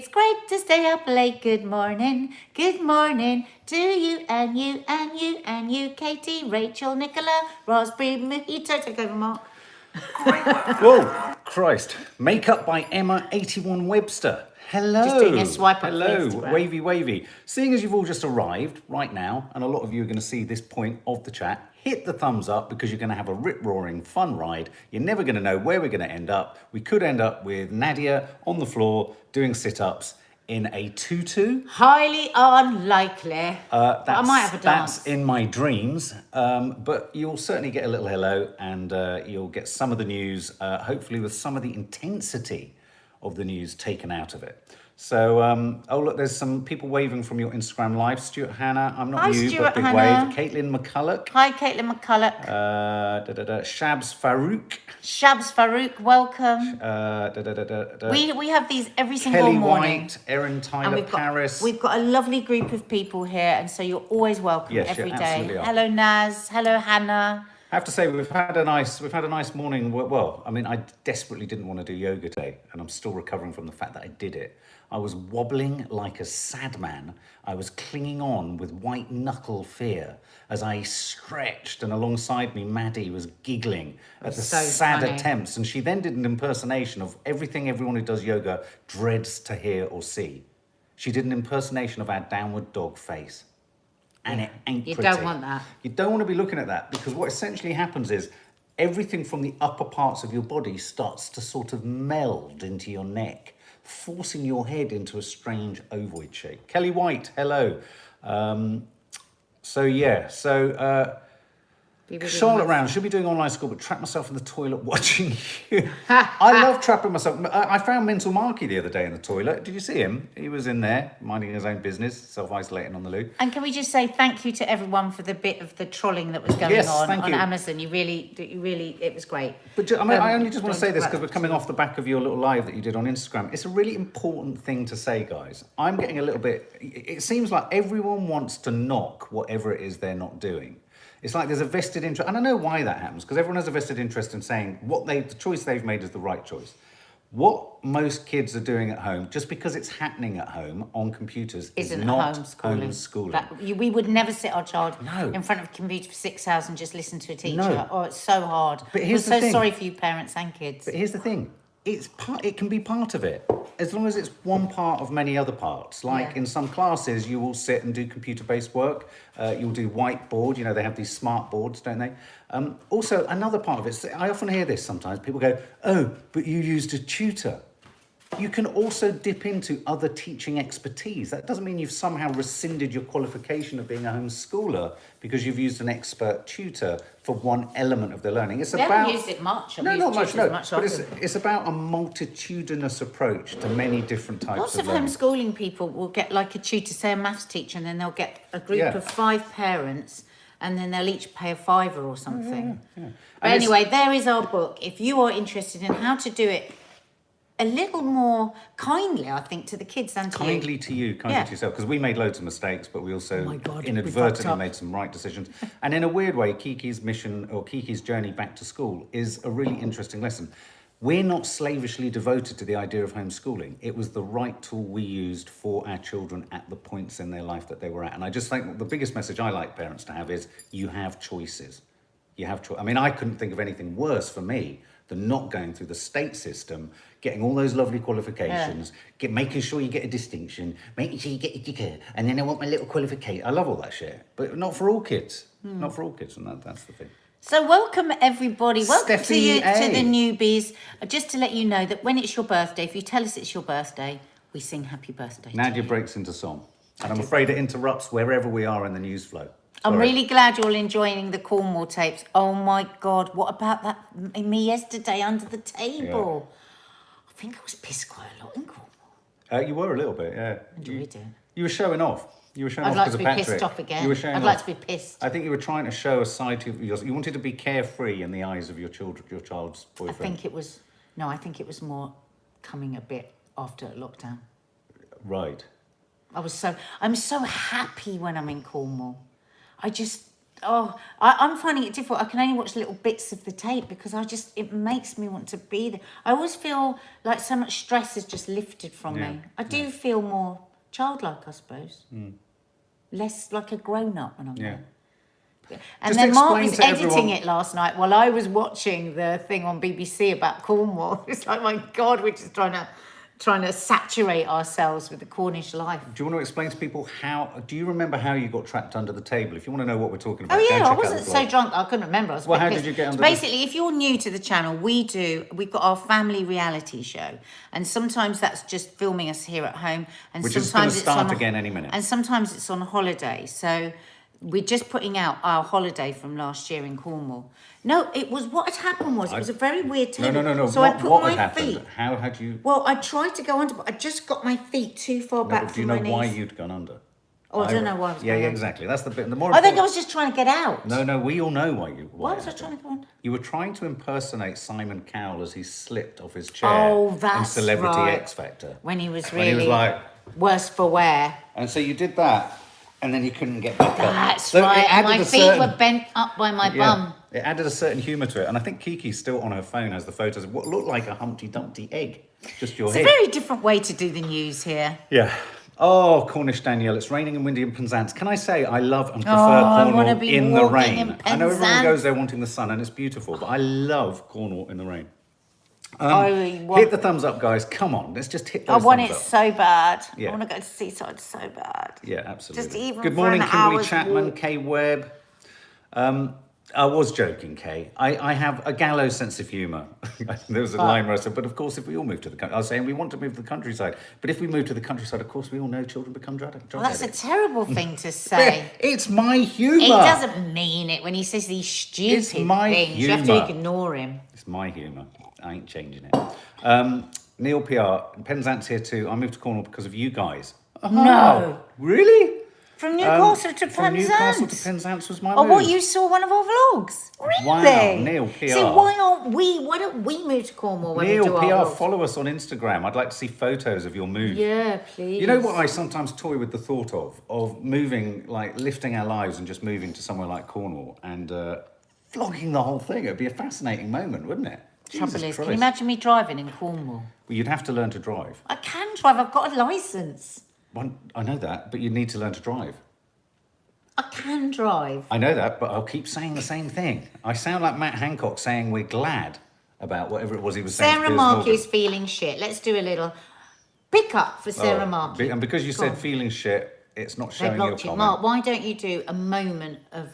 It's great to stay up late. Good morning to you and you and you and you, Katie, Rachel, Nicola, Raspberry Mojito. Take over, Mark. Whoa, Christ. Makeup by Emma81 Webster. Hello. Just doing a swipe up Hello, for Instagram. wavy. Seeing as you've all just arrived right now, and a lot of you are going to see this point of the chat, hit the thumbs up because you're going to have a rip-roaring fun ride. You're never going to know where we're going to end up. We could end up with Nadia on the floor doing sit-ups in a tutu. Highly unlikely. But I might have a dance. That's in my dreams. But you'll certainly get a little hello, and you'll get some of the news, hopefully with some of the intensity of the news taken out of it. So, oh look, there's some people waving from your Instagram live. Stuart Hannah, I'm not Hi, you, Stuart but big Hannah. wave. Caitlin McCulloch. Hi, Caitlin McCulloch. Shabs Farouk. Shabs Farouk, welcome. We have these every single Kelly morning. White, Erin Tyler And Paris. we've got a lovely group of people here, and so you're always welcome Yes, every you day. absolutely are. Hello, Naz. Hello, Hannah. I have to say we've had a nice morning. Well, I mean, I desperately didn't want to do yoga today, and I'm still recovering from the fact that I did it. I was wobbling like a sad man. I was clinging on with white knuckle fear as I stretched, and alongside me, Maddie was giggling at the so sad funny. attempts, and she then did an impersonation of everything everyone who does yoga dreads to hear or see. She did an impersonation of our downward dog face. And it ain't You pretty. don't want that. You don't want to be looking at that, because what essentially happens is everything from the upper parts of your body starts to sort of meld into your neck, forcing your head into a strange ovoid shape. Kelly White, hello. Charlotte Round, should be doing online school, but trap myself in the toilet watching you. I love trapping myself. I found Mental Marky the other day in the toilet. Did you see him? He was in there, minding his own business, self-isolating on the loo. And can we just say thank you to everyone for the bit of the trolling that was going Yes, on thank you. Amazon. You really, it was great. But I only just want to say this because right. we're coming off the back of your little live that you did on Instagram. It's a really important thing to say, guys. I'm getting a little bit... It seems like everyone wants to knock whatever it is they're not doing. It's like there's a vested interest, and I know why that happens, because everyone has a vested interest in saying the choice they've made is the right choice. What most kids are doing at home, just because it's happening at home on computers, is not homeschooling. We would never sit our child No. in front of a computer for 6 hours and just listen to a teacher. No. Oh, it's so hard. But We're here's the so thing. sorry for you parents and kids. But here's the thing. It can be part of it, as long as it's one part of many other parts. Like in some classes, you will sit and do computer-based work. You'll do whiteboard. You know, they have these smart boards, don't they? Also, another part of it, I often hear this sometimes. People go, oh, but you used a tutor. You can also dip into other teaching expertise. That doesn't mean you've somehow rescinded your qualification of being a homeschooler because you've used an expert tutor for one element of the learning. It's We haven't used it much. Not much. But it's about a multitudinous approach to many different types Lots of of learning. homeschooling people will get like a tutor, say a maths teacher, and then they'll get a group Yeah. of 5 parents, and then they'll each pay a £5 or something. Yeah. But And anyway, there is our book. If you are interested in how to do it a little more kindly, I think, to the kids and to kindly you. to you, kindly to yourself, because we made loads of mistakes, but we also my God, we fucked inadvertently up. made some right decisions. And in a weird way, Kiki's mission, or Kiki's journey back to school, is a really interesting lesson. We're not slavishly devoted to the idea of homeschooling. It was the right tool we used for our children at the points in their life that they were at. And I just think the biggest message I like parents to have is you have choices. You have I mean, I couldn't think of anything worse for me than not going through the state system, getting all those lovely qualifications, making sure you get a distinction, making sure you get a ticker, and then I want my little qualification. I love all that shit, but not for all kids. Not for all kids, and that's the thing. So welcome everybody. Welcome to Steffi the A. newbies. Just to let you know that when it's your birthday, if you tell us it's your birthday, we sing happy birthday. Nadia breaks into song, and I'm afraid it interrupts wherever we are in the news flow. I'm Sorry. really glad you're all enjoying the Cornwall tapes. Oh my God, what about that me yesterday under the table? I think I was pissed quite a lot in Cornwall. You were a little bit, yeah. What are we doing? You were showing off. You were showing I'd off like because to of be Patrick. pissed off again. You were showing I'd off. like to be pissed. I think you were trying to show a side to yours. You wanted to be carefree in the eyes of your child's I boyfriend. think it was more coming a bit after lockdown. Right. I'm so happy when I'm in Cornwall. I'm finding it difficult. I can only watch little bits of the tape because it makes me want to be there. I always feel like so much stress is just lifted from me. I do feel more childlike, I suppose. Less like a grown-up when I'm there. And then Mark was editing it last night while I was watching the thing on BBC about Cornwall. It's like, my God, we're just trying to saturate ourselves with the Cornish life. Do you want to explain to people do you remember how you got trapped under the table? If you want to know what we're talking about, I wasn't so drunk, I couldn't remember. How did you get under Basically, if you're new to the channel, we've got our family reality show. And sometimes that's just filming us here at home. And which is going to start again any minute. And sometimes it's on holiday. So we're just putting out our holiday from last year in Cornwall. No, it was what had happened was it was a very weird table. No. So I put my feet. How had you? Well, I tried to go under, but I just got my feet too far back from my knees. Do you know why you'd gone under? Oh, I don't know why I was going under. Yeah, exactly. That's the bit. I think I was just trying to get out. No, we all know why. Why was I trying to go under? You were trying to impersonate Simon Cowell as he slipped off his chair in Celebrity X Factor. When he was When he was like, worse for wear. And so you did that. And then you couldn't get back up. That's right. My feet were bent up by my bum. It added a certain humour to it. And I think Kiki's still on her phone has the photos of what looked like a Humpty Dumpty egg. Just your head. It's a very different way to do the news here. Yeah. Oh, Cornish Danielle, it's raining and windy in Penzance. Can I say I love and prefer Cornwall in the rain? I know everyone goes there wanting the sun and it's beautiful, but I love Cornwall in the rain. Hit the thumbs up, guys. Come on, let's just hit those thumbs up. I want it so bad. Yeah. I want to go to Seaside so bad. Yeah, absolutely. Just even Good morning, Kimberly Chapman, walk. Kay Webb. I was joking, Kay. I have a gallows sense of humour. There was a line where I said, but of course, if we all move to the country, I was saying we want to move to the countryside. But if we move to the countryside, of course, we all know children become drug addicts. Well, that's a terrible thing to say. It's my humour. He doesn't mean it when he says these stupid things. Humour. You have to ignore him. It's my humour. I ain't changing it. Neil PR, Penzance here too. I moved to Cornwall because of you guys. No. Really? From Newcastle to Penzance? From Newcastle to Penzance was my move. Oh, what, you saw one of our vlogs? Really? Wow, Neil PR. See, why don't we move to Cornwall when Neil we do PR, our vlogs? Follow us on Instagram. I'd like to see photos of your move. Yeah, please. You know what I sometimes toy with the thought of moving, like lifting our lives and just moving to somewhere like Cornwall and vlogging the whole thing. It'd be a fascinating moment, wouldn't it? Trouble is, can you imagine me driving in Cornwall? Well, you'd have to learn to drive. I can drive, I've got a licence. Well, I know that, but you need to learn to drive. I can drive. I know that, but I'll keep saying the same thing. I sound like Matt Hancock saying we're glad about whatever it was he was saying. Sarah Markey's feeling shit. Let's do a little pick up for Sarah Markey. And because you said feeling shit, it's not showing your comment. Mark, why don't you do a moment of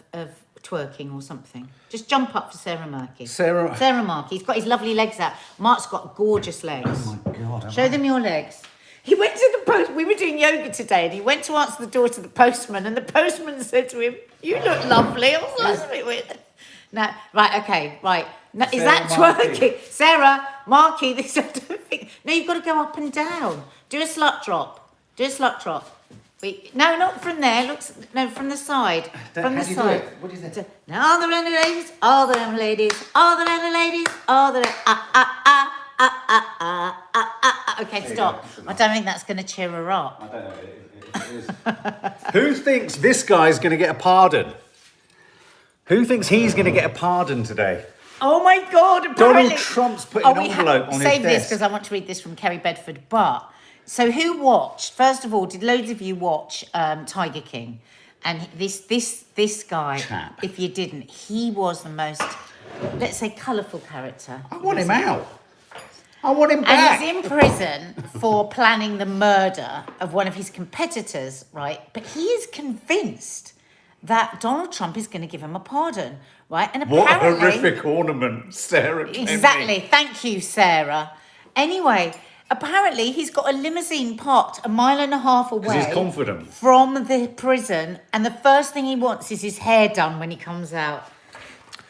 twerking or something? Just jump up for Sarah Markey. Sarah Markey. He's got his lovely legs out. Mark's got gorgeous legs. Oh my God. Show them your legs. He went to the post. We were doing yoga today, and he went to answer the door to the postman, and the postman said to him, "You look lovely." I was like, that's a bit weird. No, right, okay, right. No, is that twerking? Sarah Markey. This I don't think. No, you've got to go up and down. Do a slut drop. Do a slut drop. No, not from there. No, from the side. From the side. What is it? All the little ladies, all the little ladies, all the little ladies, all the Okay, stop. I don't think that's going to cheer her up. I don't know if it is. Who thinks this guy's going to get a pardon? Who thinks he's going to get a pardon today? Oh my God! Apparently, Donald Trump's put an envelope on his desk. Save this because I want to read this from Kerry Bedford. But so who watched? First of all, did loads of you watch Tiger King? And this guy, chap. If you didn't, he was the most, let's say, colourful character. I want him out. I want him back. And he's in prison for planning the murder of one of his competitors, right? But he is convinced that Donald Trump is going to give him a pardon, right? And apparently, what a horrific ornament, Sarah. Exactly. Thank you, Sarah. Anyway, apparently he's got a limousine parked 1.5 miles away. He's confident. From the prison, and the first thing he wants is his hair done when he comes out.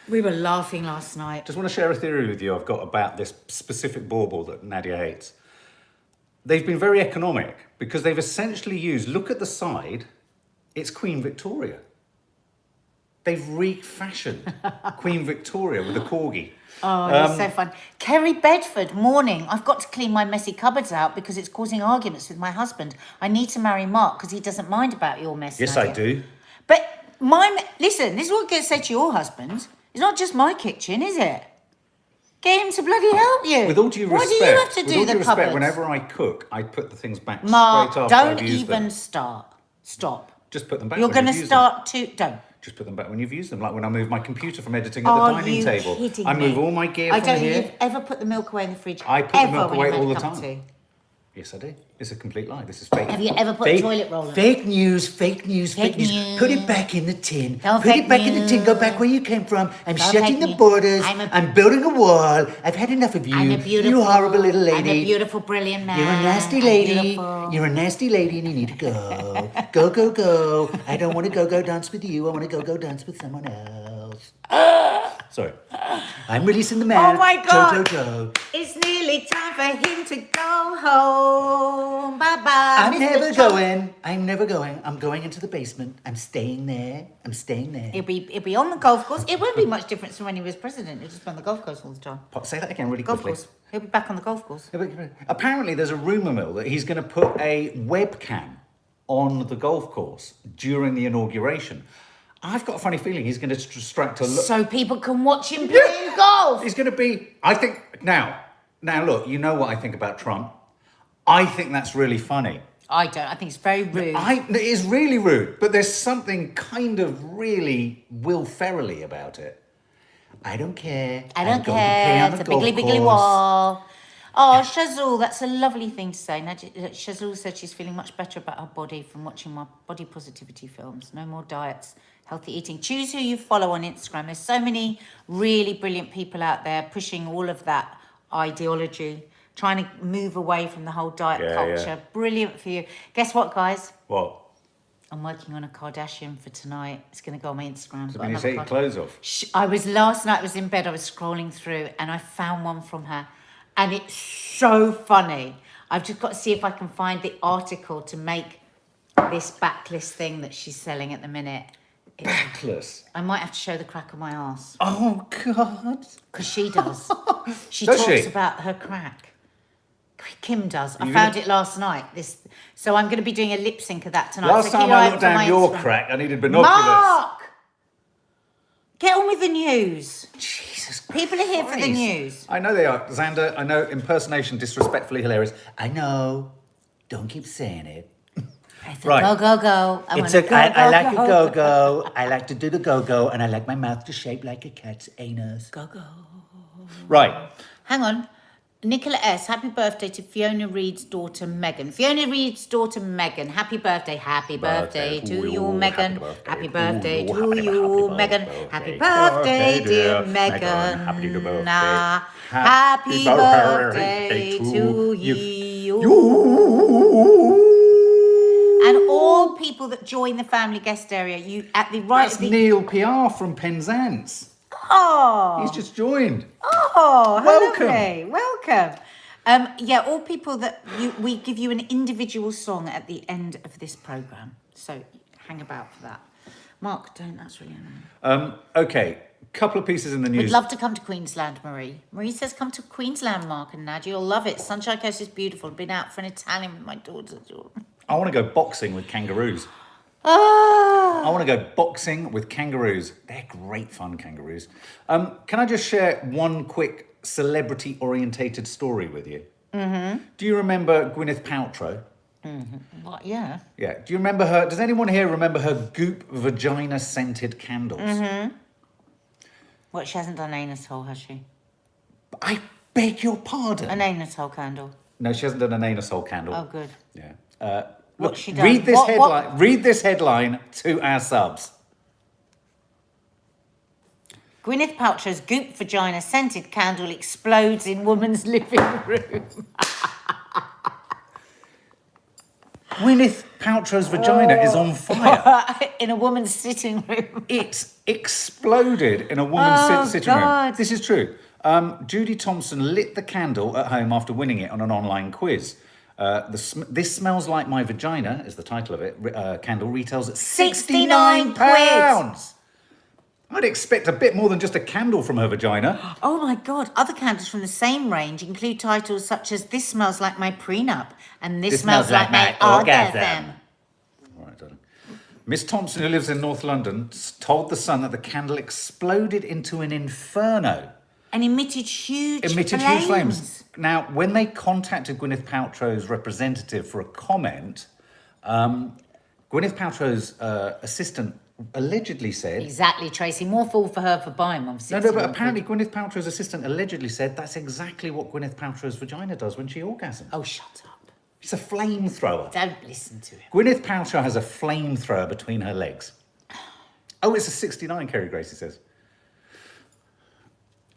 We were laughing last night. Just want to share a theory with you I've got about this specific bauble that Nadia hates. They've been very economic because they've essentially used, look at the side, it's Queen Victoria. They've refashioned Queen Victoria with a corgi. Oh, it's so fun. Kerry Bedford, morning. I've got to clean my messy cupboards out because it's causing arguments with my husband. I need to marry Mark because he doesn't mind about your mess. Yes, Nadia. I do. But Listen, this is what I'm going to say to your husband. It's not just my kitchen, is it? Get him to bloody help you. With all due respect, Why do you have to do the cupboards? whenever I cook, I put the things back Mark, straight after I've don't used them. even start. Stop. Just put them back. You're going going to start to... Don't. Just put them back when you've used them. Like when I move my computer from editing at the dining table. Kidding I me? move all my gear I from don't here. think you've ever put the milk away in the fridge. I put the milk when away you make all a the cup of time. tea. Yes, I do. It's a complete lie. This is fake. Have you ever put a toilet roll in? Fake news, fake news, Fake fake news. news. Put it back in the tin. Don't Put fake it back in the tin. Go news. back where you came from. I'm Don't shutting fake the news. borders. I'm I'm building a wall. I've had enough of you. I'm a beautiful... You horrible little lady. I'm a beautiful, brilliant man. You're a nasty I'm lady. beautiful. You're a nasty lady and you need to go. Go, go, go. I don't want to go dance with you. I want to go dance with someone else. Sorry. I'm releasing the man. Oh my God. Joe. It's nearly time for him to go home. Bye-bye. I'm never going. I'm never going. I'm going into the basement. I'm staying there. I'm staying there. He'll be on the golf course. It won't be much different from when he was president. He'll just be on the golf course all the time. Say that again really Golf quickly. course. He'll be back on the golf course. Apparently, there's a rumour mill that he's going to put a webcam on the golf course during the inauguration. I've got a funny feeling he's going to distract a look. So people can watch him playing golf. He's going to be. I think now. Look, you know what I think about Trump. I think that's really funny. I don't. I think it's very rude. It is really rude, but there's something kind of really Will Ferrell-y about it. I don't care. I I'm don't going to play care. on the It's a golf biggly biggly course. wall. Oh, Shazul, that's a lovely thing to say. Shazul said she's feeling much better about her body from watching my body positivity films. No more diets, healthy eating. Choose who you follow on Instagram. There's so many really brilliant people out there pushing all of that ideology, trying to move away from the whole diet culture. Yeah. Brilliant for you. Guess what, guys? What? I'm working on a Kardashian for tonight. It's going to go on my Instagram. So Got when you another take your clothes off? Last night I was in bed, I was scrolling through and I found one from her and it's so funny. I've just got to see if I can find the article to make this backlist thing that she's selling at the minute. Backless. I might have to show the crack of my arse. Oh, God. Because she does. She Does talks she? about her crack. Kim does. I You found gonna- it last night. So I'm going to be doing a lip sync of that tonight. Last So time keep your I eye looked out for down my your Instagram. crack, I needed binoculars. Mark! Get on with the news. Jesus People are here for the Christ. news. I know they are. Xander, I know impersonation, disrespectfully hilarious. I know. Don't keep saying it. Right. Go, go, go. I It's wanna a, I like go, a go-go. I like to do the go-go, and I like my mouth to shape like a cat's anus. Go. Right. Hang on. Nicola S., happy birthday to Fiona Reed's daughter, Megan. Fiona Reed's daughter, Megan. Happy birthday. Happy birthday to you, Megan. Happy birthday to you, Megan. Happy birthday, dear Megan. Happy birthday. Happy birthday to you. And all people that join the family guest area, you at the right. That's Neil PR from Penzance. Oh. He's just joined. Oh, how Welcome. lovely. Welcome. Yeah, all people that we give you an individual song at the end of this programme. So hang about for that. Mark, that's really annoying. Okay, couple of pieces in the news. We'd love to come to Queensland, Marie. Marie says come to Queensland, Mark and Nadia. You'll love it. Sunshine Coast is beautiful. I've been out for an Italian with my daughter. I want to go boxing with kangaroos. Oh. I want to go boxing with kangaroos. They're great fun, kangaroos. Can I just share one quick celebrity-orientated story with you? Mm-hmm. Do you remember Gwyneth Paltrow? Mm-hmm. What? Yeah. Yeah. Do you remember her? Does anyone here remember her goop vagina scented candles? Mm-hmm. What, she hasn't done anus hole, has she? I beg your pardon. An anus hole candle. No, she hasn't done an anus hole candle. Oh, good. Yeah. What's Look, she done? read this What- headline. Read this headline to our subs. Gwyneth Paltrow's goop vagina scented candle explodes in woman's living room. Gwyneth Paltrow's vagina is on fire. In a woman's sitting room. It's exploded in a woman's Oh, sitting room. God. This is true. Judy Thompson lit the candle at home after winning it on an online quiz. This Smells Like My Vagina is the title of it. Candle retails at 69 £69. I'd expect a bit more than just a candle from her vagina. Oh my God. Other candles from the same range include titles such as This Smells Like My Prenup and This Smells Like My Orgasm. All right, darling. Miss Thompson, who lives in North London, told The Sun that the candle exploded into an inferno. And emitted huge flames. Now, when they contacted Gwyneth Paltrow's representative for a comment, Gwyneth Paltrow's assistant allegedly said... Exactly, Tracy. More fool for her for buying one. No, but apparently Gwyneth Paltrow's assistant allegedly said that's exactly what Gwyneth Paltrow's vagina does when she orgasms. Oh, shut up. It's a flamethrower. Don't listen to him. Gwyneth Paltrow has a flamethrower between her legs. Oh, it's a 69, Kerry Gracie says.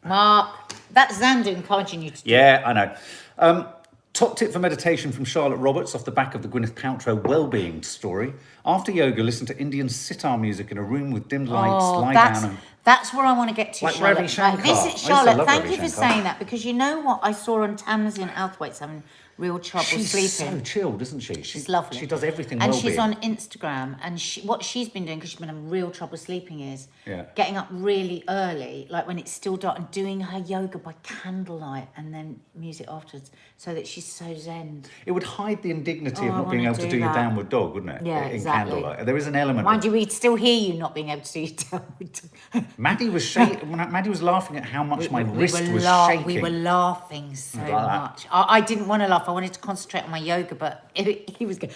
Mark, that's Xander encouraging you to do. Yeah, I know. Top tip for meditation from Charlotte Roberts off the back of the Gwyneth Paltrow well-being story. After yoga, listen to Indian sitar music in a room with dim lights, lie down and... That's where I want to get to, Like Charlotte. Ravi Shankar. This I is used to Charlotte, love thank Ravi you for Shankar. saying that, because you know what I saw on Tamsin Outhwaite's having real trouble She's sleeping. so chilled, isn't she? She's lovely. She does everything and well-being. she's on Instagram, and what she's been doing, because she's been having real trouble sleeping, is Yeah. getting up really early, like when it's still dark, and doing her yoga by candlelight and then music afterwards, so that she's so zen. It would hide the indignity of I not being wanna able to do do your that. downward dog, wouldn't it? Yeah, In exactly. candlelight. There is an element Mind of... you, we'd still hear you not being able to do your downward dog. Maddie was laughing at how much my wrist was shaking. We were laughing so Like that. much. I didn't want to laugh. I wanted to concentrate on my yoga, but he was going,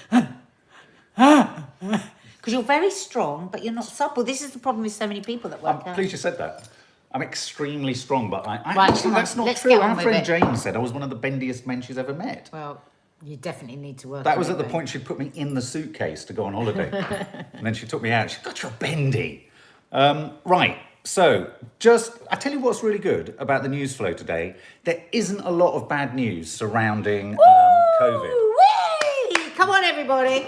because you're very strong, but you're not supple. This is the problem with so many people that work I'm out. pleased you said that. I'm extremely strong, but I Right, actually, come on, that's not let's true. get on Our with friend it. Jane said I was one of the bendiest men she's ever met. Well, you definitely need to work That on was it, at the babe. point she'd put me in the suitcase to go on holiday. And then she took me out. She got your bendy. Right. So, I tell you what's really good about the news flow today. There isn't a lot of bad news surrounding COVID. Whee! Come on, everybody.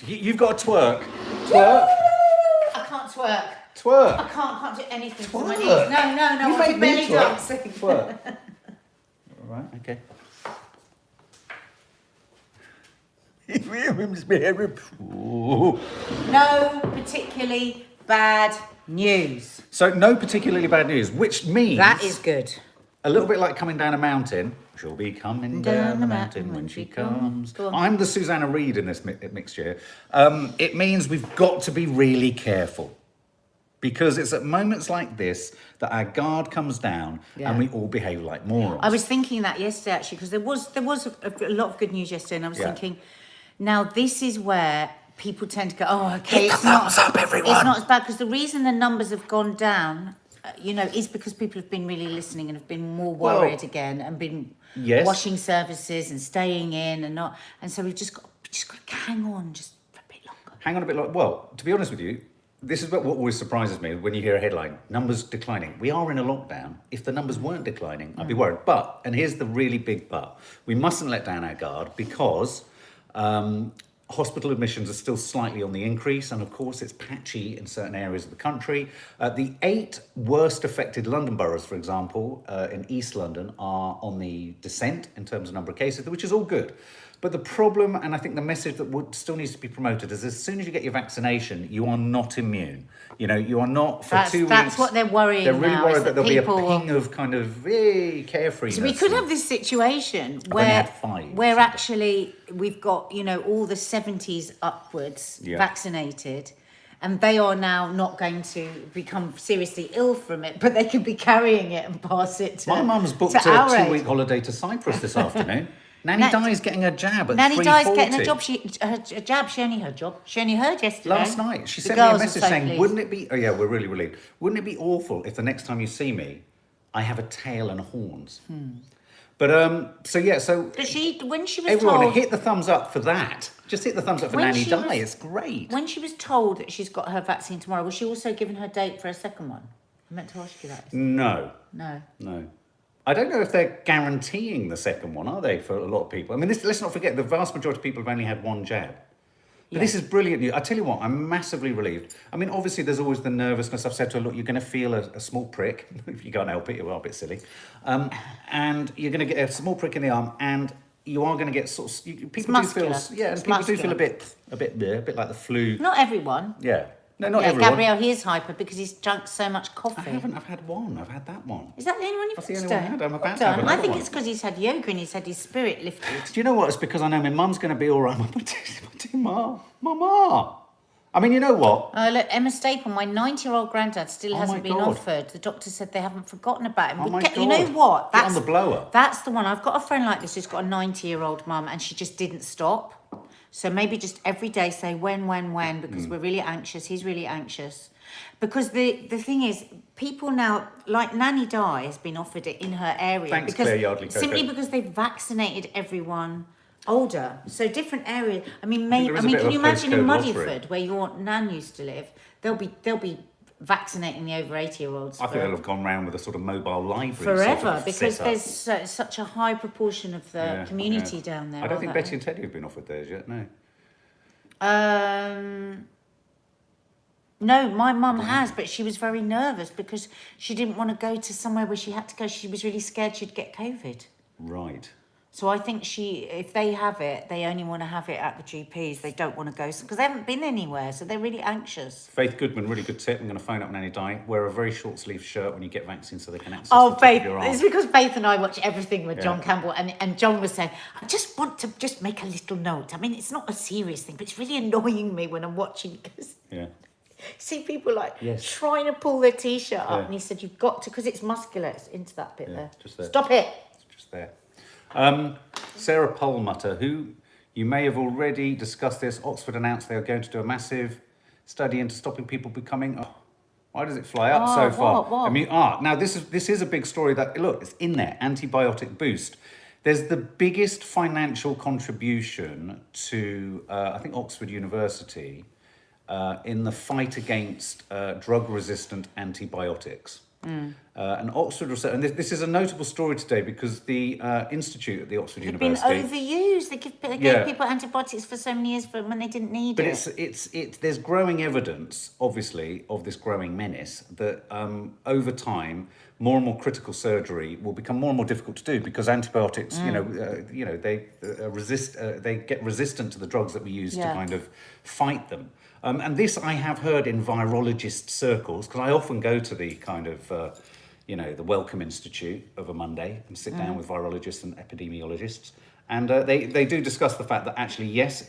You've got to twerk. Twerk. I can't twerk. Twerk. I can't do anything for my Twerk. knees. No, You I'm made me belly twerk. dancing. Twerk. All right, okay. Ooh. No particularly bad news. So no particularly bad news, which means That is good. a little bit like coming down a mountain. She'll be coming down the mountain when she comes. Go on. I'm the Susanna Reid in this mixture. It means we've got to be really careful. Because it's at moments like this that our guard comes down and we all behave like morons. I was thinking that yesterday, actually, because there was a lot of good news yesterday, and I was Yeah. thinking, now this is where people tend to go, oh, okay, Hit the it's not, thumbs up, everyone. it's not as bad, because the reason the numbers have gone down, is because people have been really listening and have been more worried again, and been Yes. washing services and staying in and not, and so we've just got to hang on just for a bit longer. Hang on a bit longer. Well, to be honest with you, this is what always surprises me when you hear a headline, numbers declining. We are in a lockdown. If the numbers weren't declining, I'd be worried. But, and here's the really big but, we mustn't let down our guard because hospital admissions are still slightly on the increase. And of course, it's patchy in certain areas of the country. The 8 worst affected London boroughs, for example, in East London are on the descent in terms of number of cases, which is all good. But the problem, and I think the message that still needs to be promoted, is as soon as you get your vaccination, you are not immune. You are not for 2 weeks. That's what they're worrying They're really now, is worried that there'll be a people- ping of kind of carefreeness. So we could have this situation only where had 5, where so- actually we've got, all the 70s upwards Yeah. vaccinated, and they are now not going to become seriously ill from it, but they could be carrying it and pass it to My mum's booked to a our age. 2-week holiday to Cyprus this afternoon. Nanny Di's getting a jab at Nanny 3:40. Di's getting a job. A jab. She only heard yesterday. Last night, she The sent me a girls are message so saying, pleased. wouldn't it be... Oh, yeah, we're really relieved. Wouldn't it be awful if the next time you see me, I have a tail and horns? But, so But when she was everyone, told, hit the thumbs up for that. Just hit the thumbs up for When Nanny she Di. was- It's great. when she was told that she's got her vaccine tomorrow, was she also given her date for a second one? I meant to ask you that. No. No. I don't know if they're guaranteeing the second one, are they, for a lot of people? I mean, let's not forget, the vast majority of people have only had one jab. But this is brilliant news. I tell you what, I'm massively relieved. I mean, obviously, there's always the nervousness. I've said to her, look, you're going to feel a small prick. If you can't help it, you are a bit silly. And you're going to get a small prick in the arm, and you are going to get people do feel... Yeah, and people do feel a bit like the flu. Not everyone. Yeah. No, not everyone. Gabrielle, he is hyper because he's drunk so much coffee. I haven't. I've had one. I've had that one. Is that the only one you've That's the had only one I today? had. I'm about Well to have done. another I think one. it's because he's had yoga and he's had his spirit lifted. Do you know what? It's because I know my mum's going to be all right. My ma. I mean, you know what? Look, Emma Staple, my 90-year-old granddad still Oh hasn't my been God. offered. The doctor said they haven't forgotten about him. Oh my You know God. what? Get on the blower. That's the one. I've got a friend like this who's got a 90-year-old mum and she just didn't stop. So maybe just every day say when, because we're really anxious. He's really anxious. Because the thing is, people now, like Nanny Di has been offered it in her area. Thanks, because Claire Yardley. Simply because they've vaccinated everyone older. So different areas. I mean, there is a bit can of you a imagine in postcode lottery. Muddyford, where your nan used to live, they'll be vaccinating the over 80-year-olds. I think they'll have gone round with a sort of mobile library. Forever, sort of because setup. there's such a high proportion of the community down there. I don't think Betty and Teddy have been offered theirs yet, no. No, my mum has, but she was very nervous because she didn't want to go to somewhere where she had to go. She was really scared she'd get COVID. Right. So I think if they have it, they only want to have it at the GPs. They don't want to go because they haven't been anywhere, so they're really anxious. Faith Goodman, really good tip. I'm going to phone up Nanny Di. Wear a very short sleeve shirt when you get vaccine so they can access the top Faith, of your arm. it's because Faith and I watch everything with John Campbell, and John was saying, I just want to just make a little note. I mean, it's not a serious thing, but it's really annoying me when I'm watching because see people like trying to pull their t-shirt up, and he said, you've got to, because it's muscular, it's into that bit there. Just there. Stop it. It's just there. Sarah Perlmutter, who you may have already discussed this. Oxford announced they are going to do a massive study into stopping people becoming. Oh, why does it fly up so far? What? I mean, now this is a big story that look, it's in there. Antibiotic boost. There's the biggest financial contribution to I think Oxford University in the fight against drug-resistant antibiotics. And Oxford research, and this is a notable story today because the institute at the Oxford University Been overused. They gave people antibiotics for so many years when they didn't need it. But there's growing evidence, obviously, of this growing menace that over time, more and more critical surgery will become more and more difficult to do because antibiotics, they get resistant to the drugs that we use to kind of fight them. And this I have heard in virologist circles, because I often go to the kind of, the Wellcome Institute of a Monday and sit down with virologists and epidemiologists. And they do discuss the fact that actually, yes,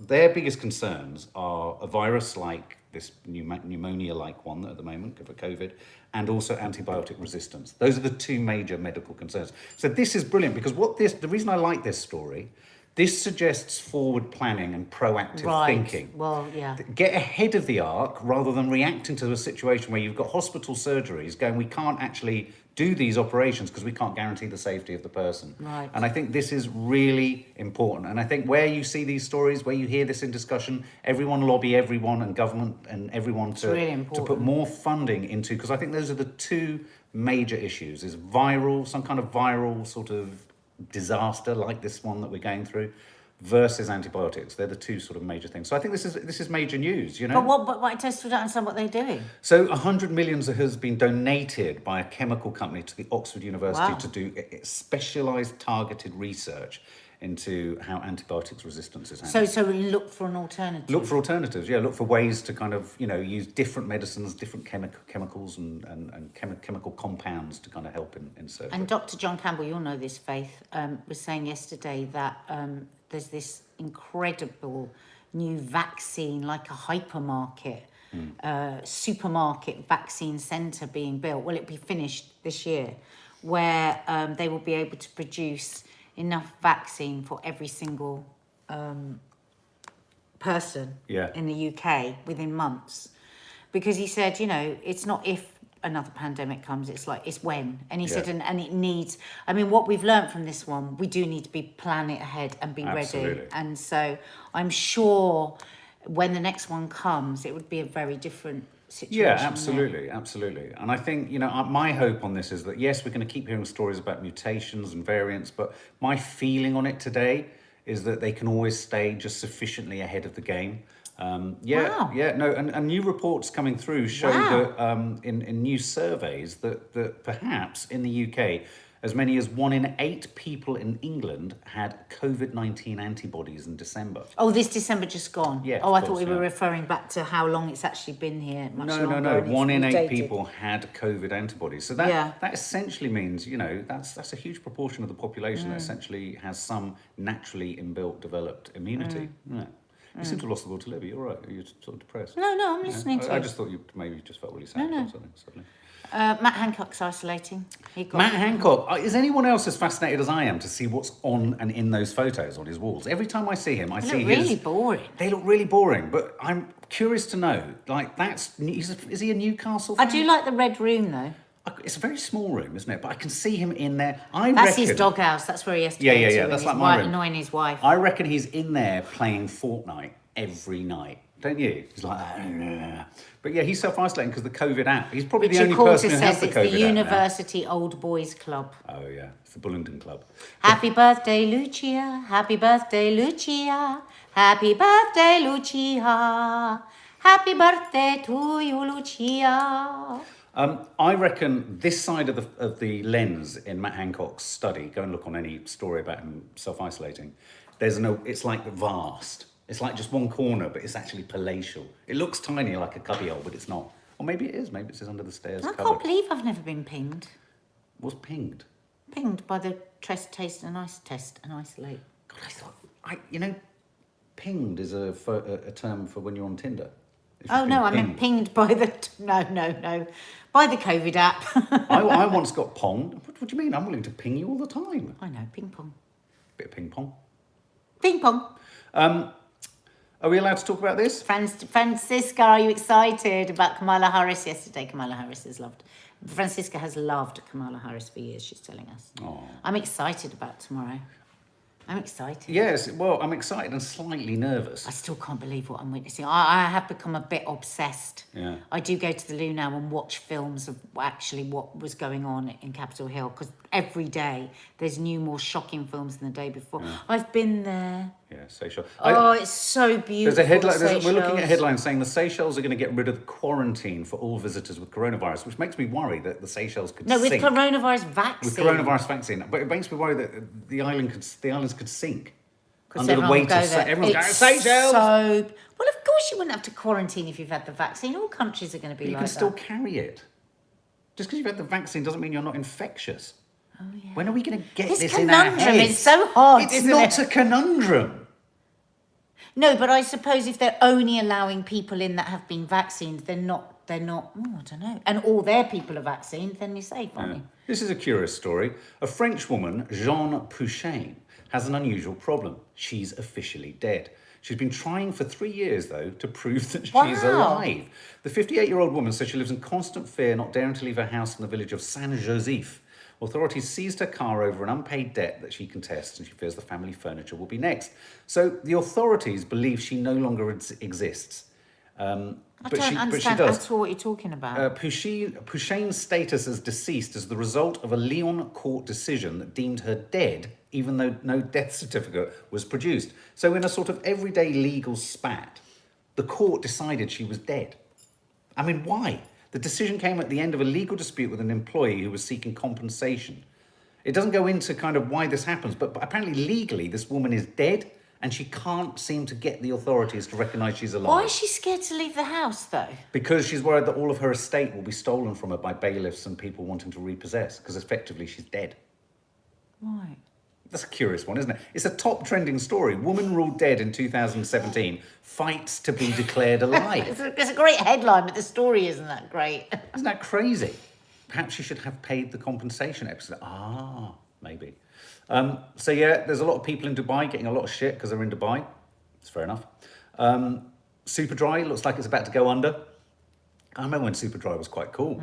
their biggest concerns are a virus like this pneumonia-like one at the moment for COVID, and also antibiotic resistance. Those are the two major medical concerns. So this is brilliant because the reason I like this story, this suggests forward planning and proactive thinking. Well, yeah. Get ahead of the arc rather than reacting to a situation where you've got hospital surgeries going, we can't actually do these operations because we can't guarantee the safety of the person. Right. And I think this is really important. And I think where you see these stories, where you hear this in discussion, everyone lobby everyone and government and everyone to put more funding into, because I think those are the two major issues, is some kind of viral sort of disaster like this one that we're going through versus antibiotics. They're the two sort of major things. So I think this is major news, you know. But I just don't understand what they're doing. So 100 million has been donated by a chemical company to the Oxford University to do specialised targeted research into how antibiotics resistance is handled. So we look for an alternative. Look for alternatives, look for ways to kind of, use different medicines, different chemicals and chemical compounds to kind of help in surgery. And Dr. John Campbell, you'll know this, Faith, was saying yesterday that there's this incredible new vaccine, like a hypermarket, supermarket vaccine centre being built. Well, it'll be finished this year, where they will be able to produce enough vaccine for every single person in the UK within months. Because he said, it's not if another pandemic comes, it's when. And he said, and it needs, what we've learned from this one, we do need to be planning ahead and be ready. And so I'm sure when the next one comes, it would be a very different situation. Yeah, absolutely. And I think, my hope on this is that, yes, we're going to keep hearing stories about mutations and variants, but my feeling on it today is that they can always stay just sufficiently ahead of the game. And new reports coming through show that in new surveys that perhaps in the UK, as many as 1 in 8 people in England had COVID-19 antibodies in December. Oh, this December just gone? Yeah. Oh, I thought we were referring back to how long it's actually been here. No. 1 in 8 people had COVID antibodies. So that essentially means, that's a huge proportion of the population that essentially has some naturally inbuilt developed immunity. Yeah. You seem to have lost the will to live. Are you all right? Are you sort of depressed? No, I'm listening to I you. just thought you maybe just felt really sad or something suddenly. Matt Hancock's isolating. Matt Hancock. Is anyone else as fascinated as I am to see what's on and in those photos on his walls? Every time I see him, I see really boring. They look really boring, but I'm curious to know. Like, is he a Newcastle fan? I do like the red room though. It's a very small room, isn't it? But I can see him in there. That's his doghouse. That's where he has to go to. That's like he's my room. Annoying his wife. I reckon he's in there playing Fortnite every night. Don't you? He's like, but yeah, he's self-isolating because the COVID app. He's probably the only person who has the COVID app it's the University Old Boys Club. Oh yeah, it's the Bullingdon Club. Happy birthday, Lucia. Happy birthday, Lucia. Happy birthday, Lucia. Happy birthday to you, Lucia. I reckon this side of the lens in Matt Hancock's study. Go and look on any story about him self-isolating. It's like vast. It's like just one corner, but it's actually palatial. It looks tiny, like a cubbyhole, but it's not. Or maybe it is. Maybe it's just under the stairs. I can't believe I've never been pinged. What's pinged? Pinged by the taste and isolate. God, I thought pinged is a term for when you're on Tinder. Oh no, I meant pinged by the by the COVID app. I once got ponged. What do you mean? I'm willing to ping you all the time. I know, ping pong. Bit of ping pong. Ping pong. Are we allowed to talk about this? Francisca, are you excited about Kamala Harris? Yesterday, Kamala Harris Francisca has loved Kamala Harris for years, she's telling us. Oh. I'm excited about tomorrow. I'm excited. Yes, well, I'm excited and slightly nervous. I still can't believe what I'm witnessing. I have become a bit obsessed. Yeah. I do go to the loo now and watch films of actually what was going on in Capitol Hill because every day there's more shocking films than the day before. Yeah. I've been there. Yeah, Seychelles. It's so beautiful. There's a headline. We're looking at headlines saying the Seychelles are going to get rid of quarantine for all visitors with coronavirus, which makes me worry that the Seychelles could sink. No, with coronavirus vaccine. With coronavirus vaccine, but it makes me worry that the islands could sink under the everyone weight of everyone's going Seychelles. Well, of course you wouldn't have to quarantine if you've had the vaccine. All countries are going to be you like can that. still carry it. Just because you've had the vaccine doesn't mean you're not infectious. Oh yeah. When are we going to get this this in our conundrum heads? is so hard. It's not a conundrum. No, but I suppose if they're only allowing people in that have been vaccinated, they're not, I don't know. And all their people are vaccinated, then you're safe, aren't you? This is a curious story. A French woman, Jeanne Pouchain, has an unusual problem. She's officially dead. She's been trying for 3 years, though, to prove that she's alive. The 58-year-old woman says she lives in constant fear, not daring to leave her house in the village of Saint-Joseph. Authorities seized her car over an unpaid debt that she contests, and she fears the family furniture will be next. So the authorities believe she no longer exists. I don't understand at all what you're talking about. Pouchain's status as deceased is the result of a Lyon court decision that deemed her dead, even though no death certificate was produced. So in a sort of everyday legal spat, the court decided she was dead. I mean, why? The decision came at the end of a legal dispute with an employee who was seeking compensation. It doesn't go into kind of why this happens, but apparently legally this woman is dead and she can't seem to get the authorities to recognise she's alive. Why is she scared to leave the house, though? Because she's worried that all of her estate will be stolen from her by bailiffs and people wanting to repossess, because effectively she's dead. Right. That's a curious one, isn't it? It's a top trending story. Woman ruled dead in 2017, fights to be declared alive. It's a great headline, but the story isn't that great. Isn't that crazy? Perhaps she should have paid the compensation episode. Maybe. So yeah, there's a lot of people in Dubai getting a lot of shit because they're in Dubai. It's fair enough. Superdry looks like it's about to go under. I remember when Superdry was quite cool.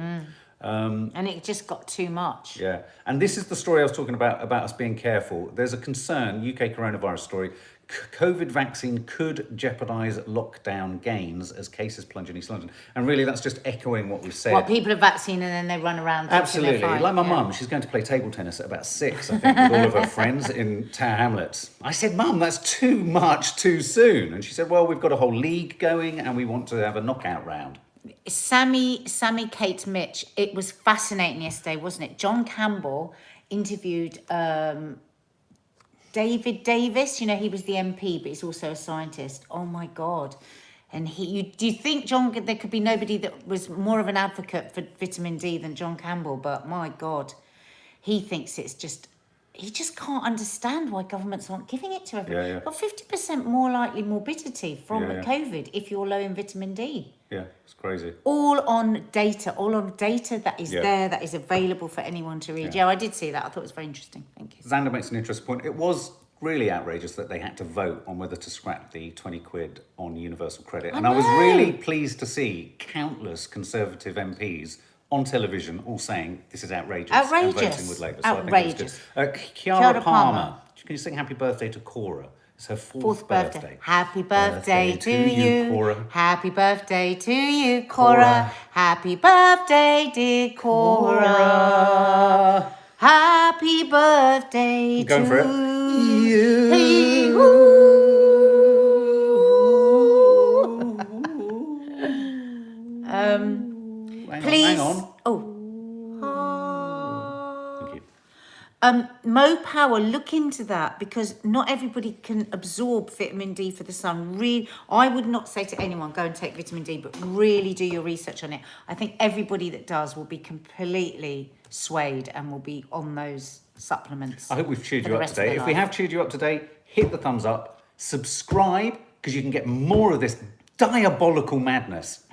And it just got too much. Yeah, and this is the story I was talking about us being careful. There's a concern, UK coronavirus story, COVID vaccine could jeopardise lockdown gains as cases plunge in East London. And really that's just echoing what we've said. What, people are vaccinated and then they run around. Absolutely, like my mum, she's going to play table tennis at about 6, I think, with all of her friends in Tower Hamlets. I said, Mum, that's too much too soon. And she said, well, we've got a whole league going and we want to have a knockout round. Sammy, Kate, Mitch, it was fascinating yesterday, wasn't it? John Campbell interviewed David Davis. You know, he was the MP, but he's also a scientist. Oh, my God. And do you think, John, there could be nobody that was more of an advocate for vitamin D than John Campbell? But, my God, he thinks it's just... he just can't understand why governments aren't giving it to everyone. Yeah, yeah. Got 50% more likely morbidity from Yeah, yeah. COVID if you're low in vitamin D. Yeah, it's crazy. All on data that is Yeah. there, that is available for anyone to read. Yeah. Yeah, I did see that. I thought it was very interesting. Thank you. Xander makes an interesting point. It was really outrageous that they had to vote on whether to scrap the 20 quid on universal credit. And I was know. really pleased to see countless Conservative MPs on television all saying this is outrageous. And Outrageous. voting with Labour. Outrageous. So I think it was good. Kiara Kiara Palmer. Palmer. Can you sing happy birthday to Cora? It's her fourth Birthday. birthday. Happy birthday to you. Cora. Happy birthday to you, Cora. Happy birthday, dear Cora. Happy birthday Going to for it. you. Please. Hang on. Oh. Thank you. Mo Power, look into that because not everybody can absorb vitamin D for the sun. I would not say to anyone, go and take vitamin D, but really do your research on it. I think everybody that does will be completely swayed and will be on those supplements. I hope we've cheered for you the up rest of their today. If we life. have cheered you up today, hit the thumbs up, subscribe, because you can get more of this diabolical madness.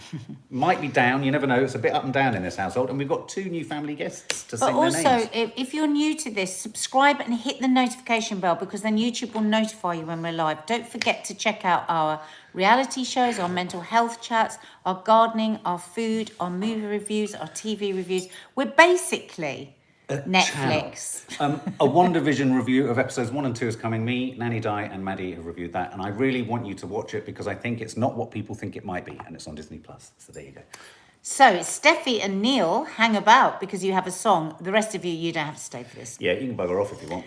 Might be down, you never know. It's a bit up and down in this household. And we've got 2 new family guests to But sing their names. also, if you're new to this, subscribe and hit the notification bell because then YouTube will notify you when we're live. Don't forget to check out our reality shows, our mental health chats, our gardening, our food, our movie reviews, our TV reviews. We're basically Netflix. A WandaVision review of episodes 1 and 2 is coming. Me, Nanny, Di, and Maddie have reviewed that, and I really want you to watch it because I think it's not what people think it might be, and it's on Disney Plus. So there you go. So Steffi and Neil hang about because you have a song. The rest of you don't have to stay for this. Yeah, you can bugger off if you want.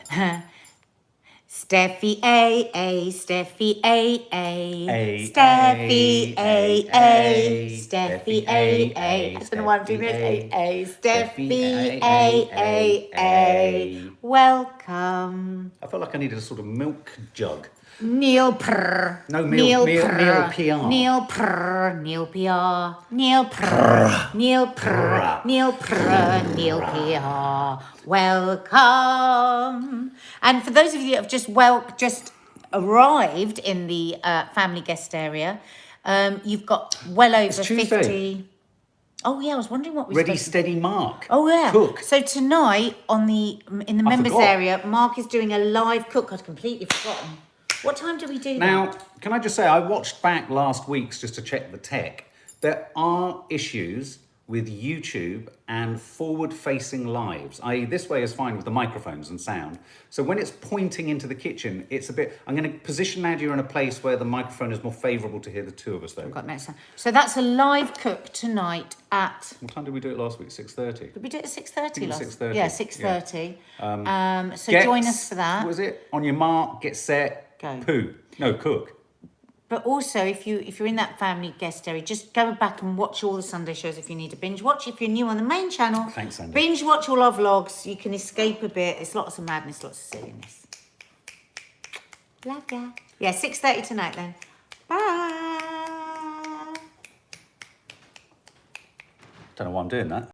Steffi A, Steffi A, A, Steffi A, A, Steffi A. I don't know why I'm doing this. A, Steffi A. Welcome. I felt like I needed a sort of milk jug. Neil Prr. No, Neil Neil Prr. PR. Neil Prr. Neil PR. Neil Prr. Neil Prr. Neil Prr. Neil PR. Welcome. And for those of you that have just arrived in the family guest area, you've got well over Tuesday. 50. Oh yeah, I was wondering what we Ready, steady, Mark. Oh yeah. Cook. So tonight in the members forgot. area, Mark is doing a live cook. I'd completely forgotten. What time do we do Now, that? can I just say, I watched back last week's just to check the tech. There are issues with YouTube and forward-facing lives, i.e. this way is fine with the microphones and sound. So when it's pointing into the kitchen, it's a bit... I'm going to position Nadia in a place where the microphone is more favourable to hear the two of us, though. Got no sound. So that's a live cook tonight at... What time did we do it last week? 6:30? Did we do it at 6:30 last? 6:30. Yeah, 6:30. So Get- join us for that. What was it? On your mark, get set, Go. poo. No, cook. But also, if you're in that family guest area, just go back and watch all the Sunday shows if you need to binge watch. If you're new on the main channel, Thanks, Sandy. binge watch all our vlogs. You can escape a bit. It's lots of madness, lots of silliness. Love ya. Yeah, 6:30 tonight then. Bye. Don't know why I'm doing that.